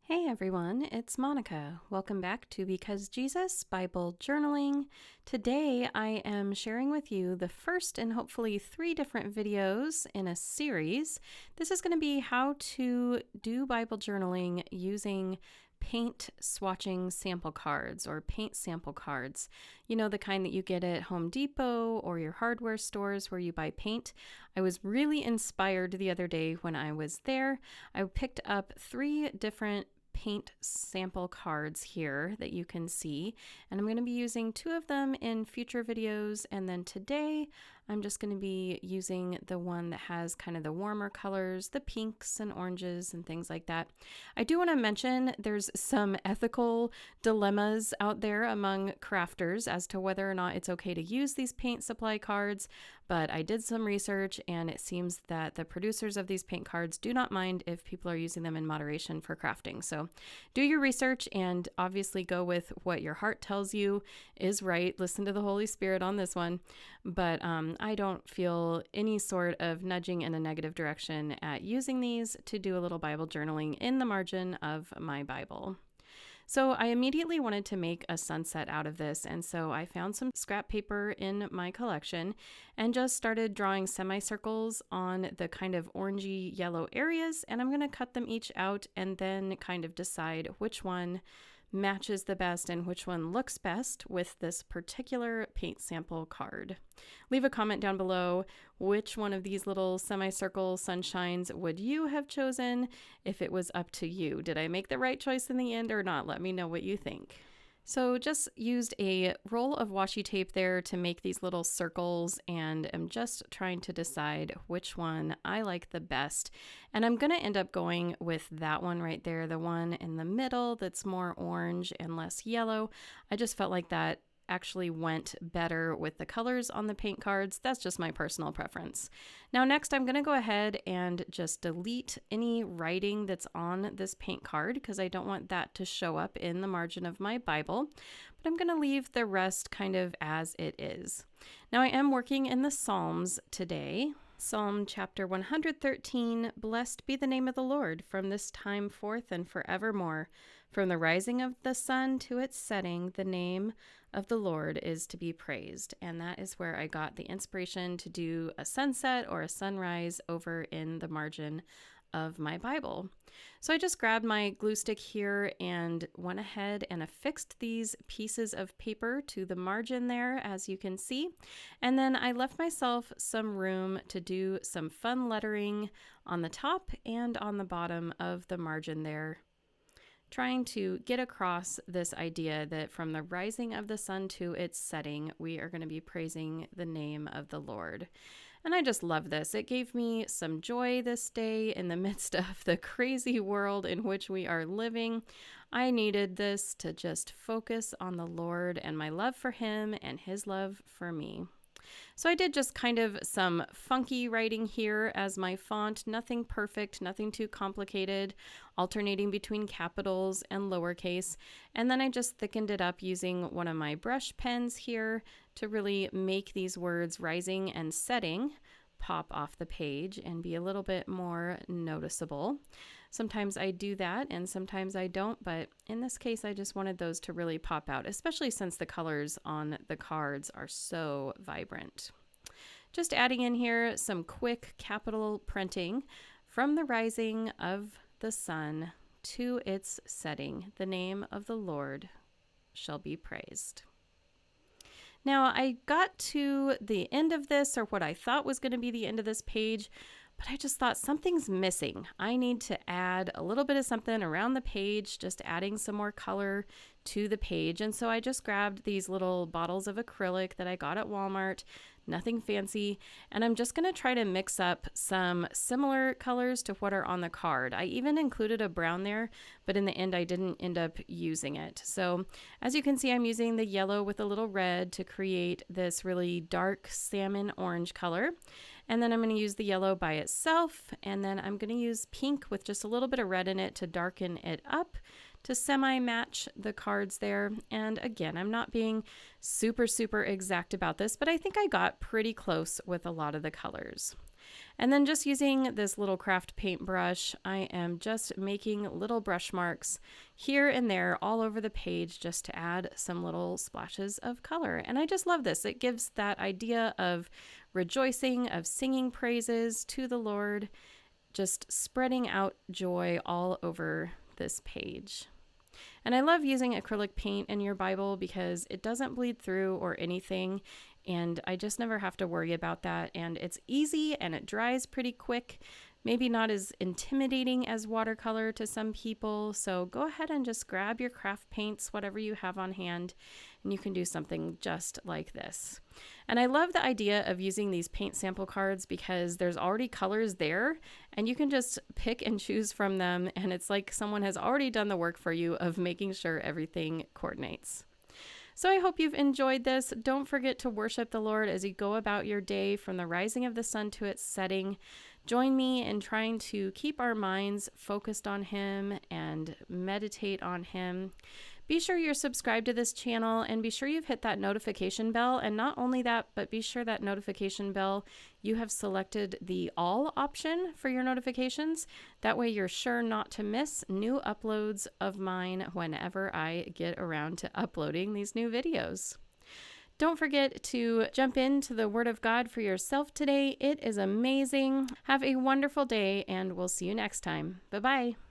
Hey everyone, it's Monica. Welcome back to Because Jesus Bible Journaling. Today I am sharing with you the first and hopefully 3 different videos in a series. This is going to be how to do Bible journaling using paint swatching sample cards or paint sample cards. You know, the kind that you get at Home Depot or your hardware stores where you buy paint. I was really inspired the other day when I was there. I picked up 3 different paint sample cards here that you can see, and I'm going to be using 2 of them in future videos, and then today I'm just going to be using the one that has kind of the warmer colors, the pinks and oranges and things like that. I do want to mention there's some ethical dilemmas out there among crafters as to whether or not it's okay to use these paint supply cards, but I did some research and it seems that the producers of these paint cards do not mind if people are using them in moderation for crafting. So do your research and obviously go with what your heart tells you is right. Listen to the Holy Spirit on this one. But I don't feel any sort of nudging in a negative direction at using these to do a little Bible journaling in the margin of my Bible. So I immediately wanted to make a sunset out of this, and so I found some scrap paper in my collection and just started drawing semicircles on the kind of orangey yellow areas, and I'm going to cut them each out and then kind of decide which one matches the best and which one looks best with this particular paint sample card. Leave a comment down below which one of these little semicircle sunshines would you have chosen if it was up to you. Did I make the right choice in the end or not? Let me know what you think. So just used a roll of washi tape there to make these little circles and am just trying to decide which one I like the best. And I'm going to end up going with that one right there, the one in the middle that's more orange and less yellow. I just felt like that actually went better with the colors on the paint cards. That's just my personal preference. Now next I'm going to go ahead and just delete any writing that's on this paint card because I don't want that to show up in the margin of my Bible, but I'm going to leave the rest kind of as it is. Now I am working in the Psalms today. Psalm chapter 113, Blessed be the name of the Lord from this time forth and forevermore. From the rising of the sun to its setting, the name of the Lord is to be praised. And that is where I got the inspiration to do a sunset or a sunrise over in the margin of my Bible. So I just grabbed my glue stick here and went ahead and affixed these pieces of paper to the margin there, as you can see. And then I left myself some room to do some fun lettering on the top and on the bottom of the margin there, trying to get across this idea that from the rising of the sun to its setting, we are going to be praising the name of the Lord. And I just love this. It gave me some joy this day in the midst of the crazy world in which we are living. I needed this to just focus on the Lord and my love for Him and His love for me. So I did just kind of some funky writing here as my font, nothing perfect, nothing too complicated, alternating between capitals and lowercase. And then I just thickened it up using one of my brush pens here to really make these words rising and setting pop off the page and be a little bit more noticeable. Sometimes I do that and sometimes I don't, but in this case I just wanted those to really pop out, especially since the colors on the cards are so vibrant. Just adding in here some quick capital printing from the rising of the sun to its setting. The name of the Lord shall be praised. Now I got to the end of this, or what I thought was going to be the end of this page, but I just thought something's missing. I need to add a little bit of something around the page, just adding some more color to the page. And so I just grabbed these little bottles of acrylic that I got at Walmart, nothing fancy, and I'm just going to try to mix up some similar colors to what are on the card. I even included a brown there, but in the end I didn't end up using it. So as you can see, I'm using the yellow with a little red to create this really dark salmon orange color. And then I'm going to use the yellow by itself, and then I'm going to use pink with just a little bit of red in it to darken it up to semi-match the cards there. And again, I'm not being super exact about this, but I think I got pretty close with a lot of the colors. And then just using this little craft paintbrush, I am just making little brush marks here and there all over the page just to add some little splashes of color. And I just love this. It gives that idea of rejoicing, of singing praises to the Lord, just spreading out joy all over this page. And I love using acrylic paint in your Bible because it doesn't bleed through or anything, and I just never have to worry about that. And it's easy and it dries pretty quick. Maybe not as intimidating as watercolor to some people. So go ahead and just grab your craft paints, whatever you have on hand, and you can do something just like this. And I love the idea of using these paint sample cards because there's already colors there and you can just pick and choose from them. And it's like someone has already done the work for you of making sure everything coordinates. So I hope you've enjoyed this. Don't forget to worship the Lord as you go about your day from the rising of the sun to its setting. Join me in trying to keep our minds focused on Him and meditate on Him. Be sure you're subscribed to this channel and be sure you've hit that notification bell. And not only that, but be sure that notification bell, you have selected the all option for your notifications. That way you're sure not to miss new uploads of mine whenever I get around to uploading these new videos. Don't forget to jump into the Word of God for yourself today. It is amazing. Have a wonderful day and we'll see you next time. Bye-bye.